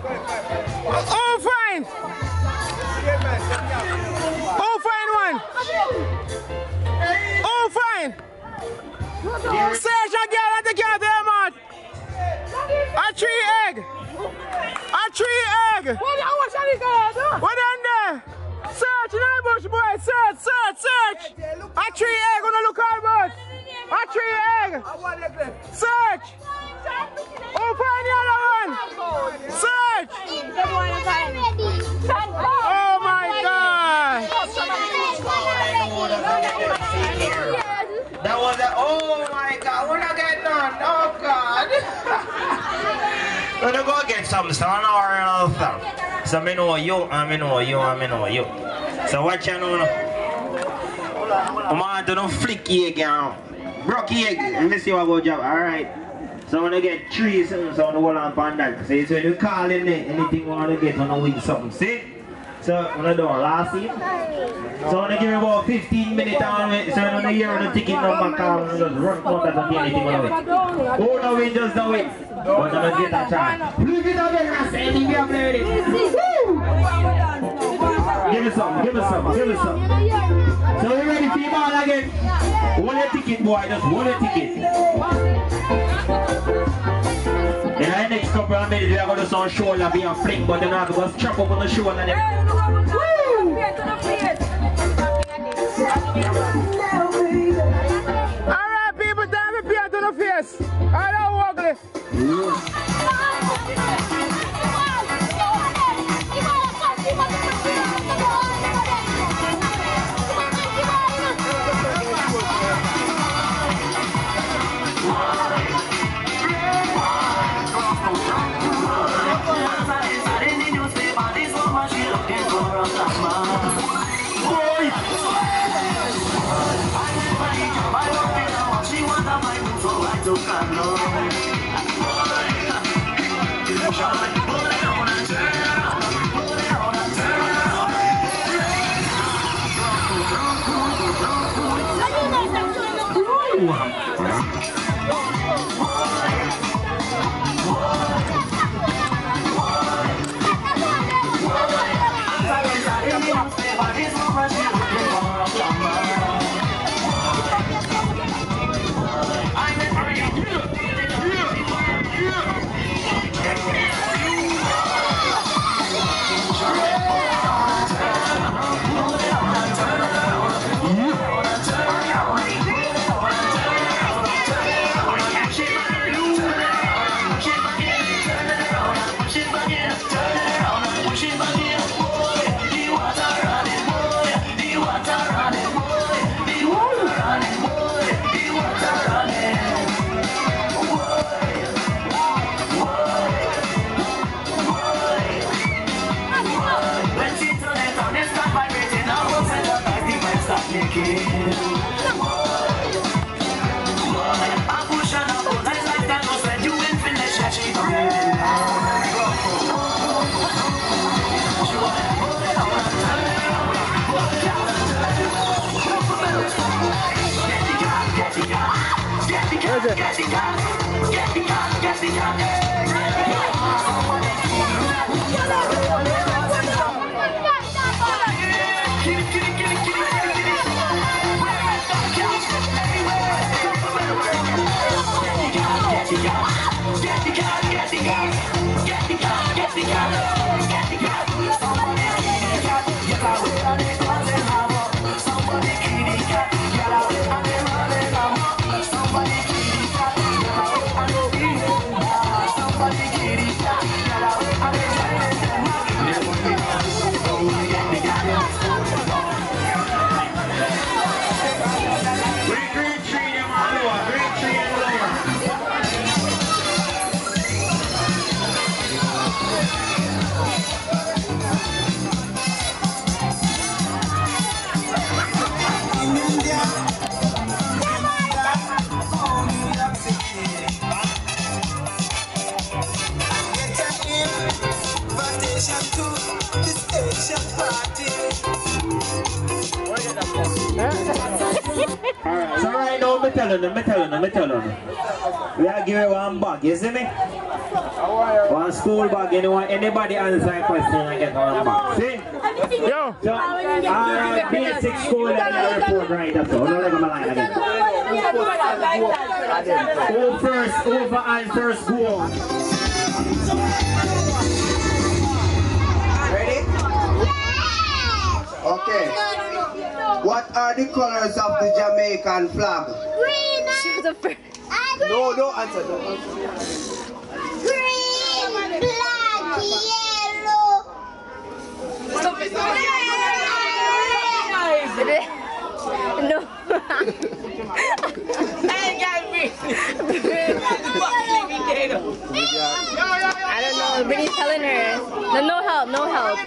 Oh, fine. Oh, fine one. Oh, fine. Search again at the cat there, man. A 3 egg. A 3 egg. What in there? Search in the bush, boy. Search, search, search. A 3 egg on the lookout bush. A 3 egg. Search. Oh, find the other one. Search. Oh my God. That was a, oh my God, we're not getting done. Oh God. We're gonna go get some sun or another. So I know you, I know you, I know you. So what you know? I'm going to do flick egg now. Broke egg. Let me see what go job. Alright. So I want to get 3 something, so I want to hold on that. See, so when you call in there, anything you want to get, I want to win something. See? So I want to do a last scene. So I want to give you about 15 minutes on it. So I want to hear the ticket number call and just run out and get anything on it. Who no win, just do it. But I'm going to get a chance. Look it up there and say anything we have played it. Give us something, give us something, give us something. So you ready for your ball again? Hold your ticket, boy, just hold your ticket. In the next couple of minutes, we are going to do some shoulder be a fling, but then we have to go strap up on the shoulder. Alright, people, time to pay to the face. I don't ugly. Alright, so right now, me tell you. We are giving one bag, you see me? One school bag, anybody answer a question and get one back. See? Yo! So, basic school and the report right up. So, don't let me lie again. Who first, over and first go. Ready? Okay. What are the colors of the Jamaican flag? Green. She was the first. No, don't answer. Don't answer. Green, black, yellow. Stop it. No. I don't know. Brittany's telling her. No help, no help.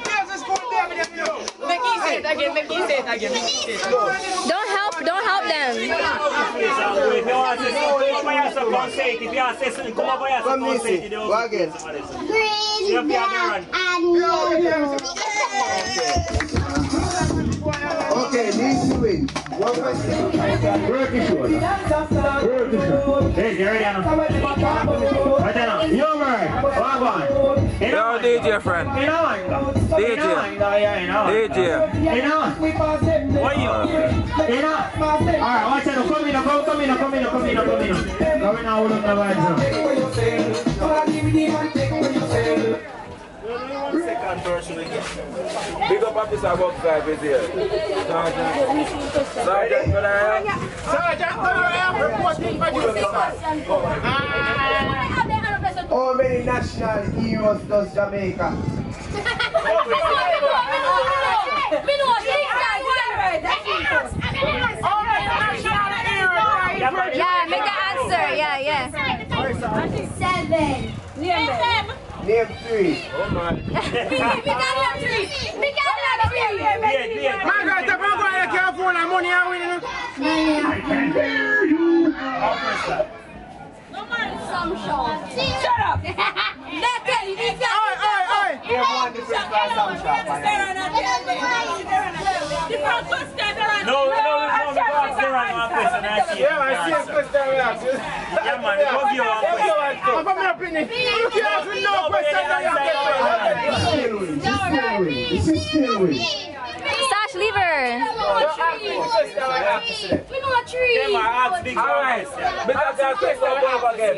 Don't help them. Come Nisi, go again. Green, black, and yellow. Okay, Nisi win. One question. Work the shoulder. Work the shoulder. Hey, you ready now? Right now. You man. Walk on. Yo, DJ friend. In on. DJ. DJ. In on. What you? In on. Alright, watch out. Come in. Come in. Come in, hold on the vibes now. Big up officer about 5 is here. Sergeant, can I have? Sergeant, reporting for you, How many national heroes does Jamaica? Yeah, make the answer. Yeah. 7. Name 3. Oh my. Margaret, if I'm going to California, money are winning. I can hear you. Some show. Shut up. No, Yeah, I see a question reaction. Yeah, man, it was your question. I'm my opinion. You can't ask me no question. Still win. Sash, leave her. We know a tree. Yeah, man, ask big Alright, because I'll take some over again.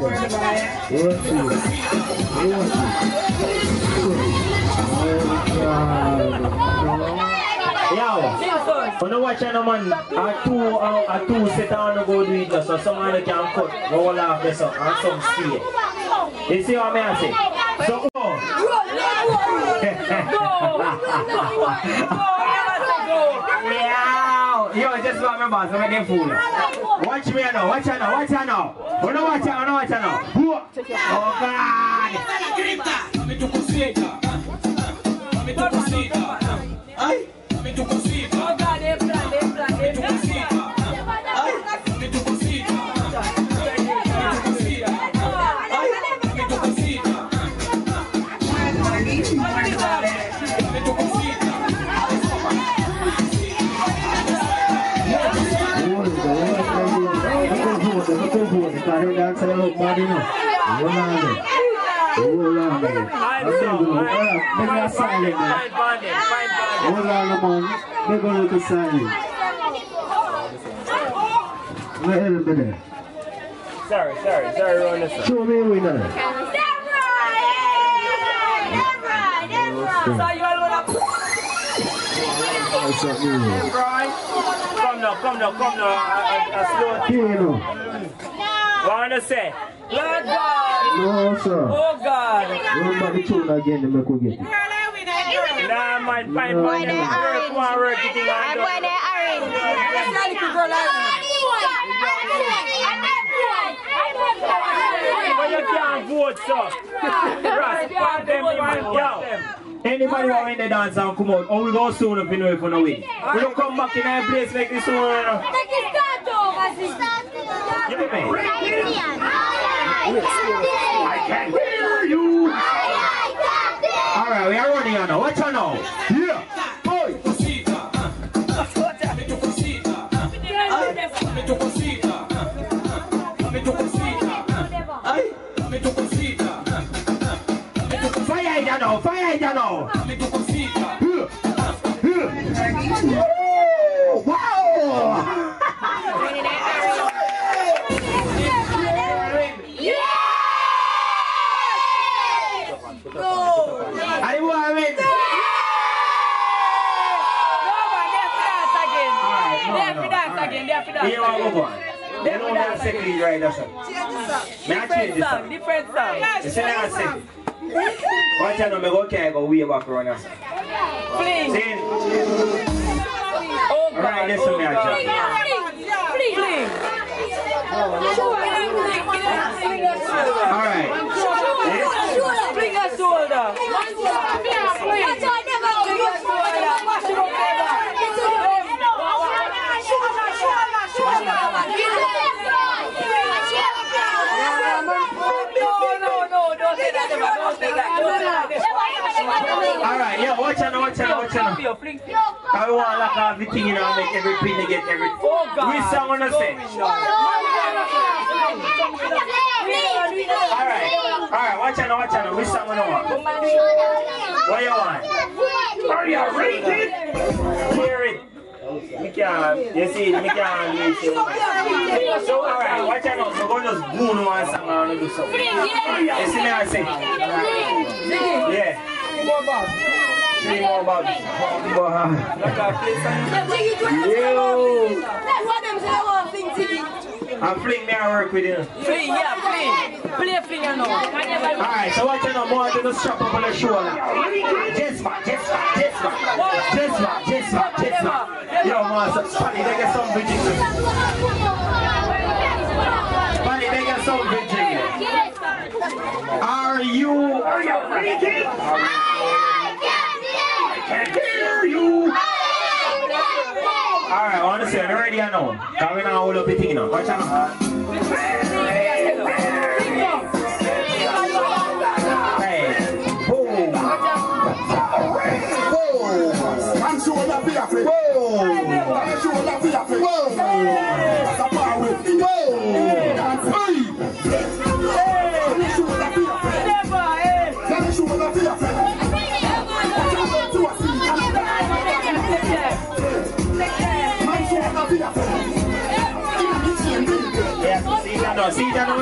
When you watch a man, a two set on the go do it, so someone can cut, roll off this and some stay. You see what I say? So, yo, just remember, so make them fool. Watch me now, watch her now, watch her now. When you watch her, when you watch her now. Oh, God. Sorry, run this. Show me a winner. Come now. Kino. What wanna say? Lord God. No, sir. Oh God. Remember the tune again, they make we get it. Nah, man, fine, work it in. But you can't vote, sir. Anybody who in the dance and come out, we go soon if you know if you know win. We don't come back in a place like this one. You know me? I can hear you. Alright, we are running on now. Watch out now. Yeah. Boy. Fire it now. Wow. They don't have second right now, sir. Different song. It's not second. Watch out, I'm going to go way back around us. Fling. Oh, alright, listen me, actually. Fling. Alright. Fling a shoulder. Alright, yeah, watch out. I want to lock everything and make every pin to get everything. Which song wanna say? Alright, watch out. Which song wanna want? What you want? Are you ready? Hear it. You see, me can't reach it. So, alright, watch out now. So, go just goon one song and do something. You see me, I say? Yeah. 3 more bobs. I'm fling, may I work with you? Fling, yeah, fling. Play fling now. Alright, so watch out now, more to the strap up on the shoulder. Just back. Yo, man, Spanish, they get some big jiggles. Are you ready? I can hear you. Alright, I want to say, are you ready or no? Can we now hold up the thing now? Watch out now. Hey, boom. I'm sure that we are free. I'm sure that we are free. See that now,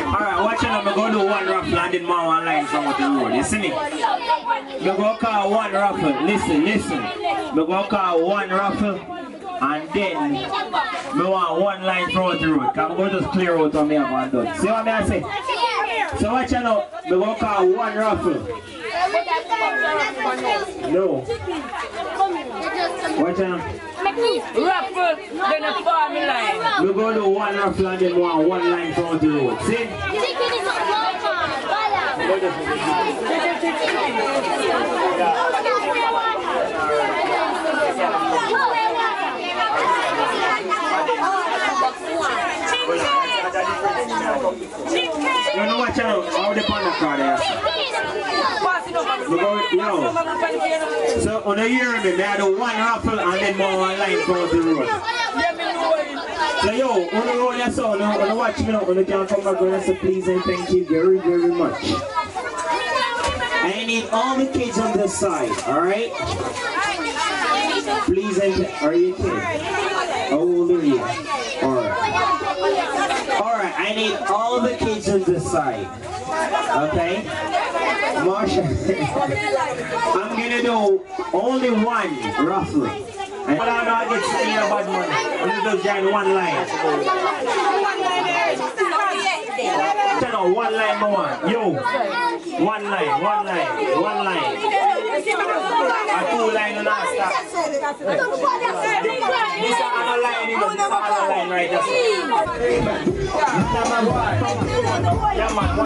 Alright, watch out, I'm going to do one raffle and then more one line from the road. You see me? I'm going to call one raffle. Listen. I'm going to call one raffle and then I want one line from the road. I'm going to just clear out on me and I'm done. See what I say? So watch out now, I'm going to call one raffle. No. Watch out. Raffle, then a farm line. We're going to do one raffle and then one line from the road. See? You know what channel? How the panda card there? So on the year me, I do one raffle and then more one line from the road. So yo, on the road you saw, on the watch me now, on the can come back and say please and thank you very, very much. I need all the kids on this side, alright? Please and are you kids? How old are you? Alright, I need all the kids on this side. Okay? Marsha, I'm gonna do only one raffle. And I don't get any bad money. I'm just join one line. No, one line more. Yo, one line. A two line and a stop. This is another line, this is another line right there. Yeah, man, one.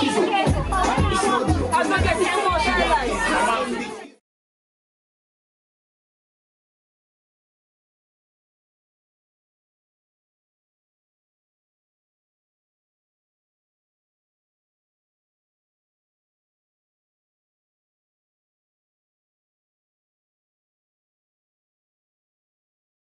Yeah.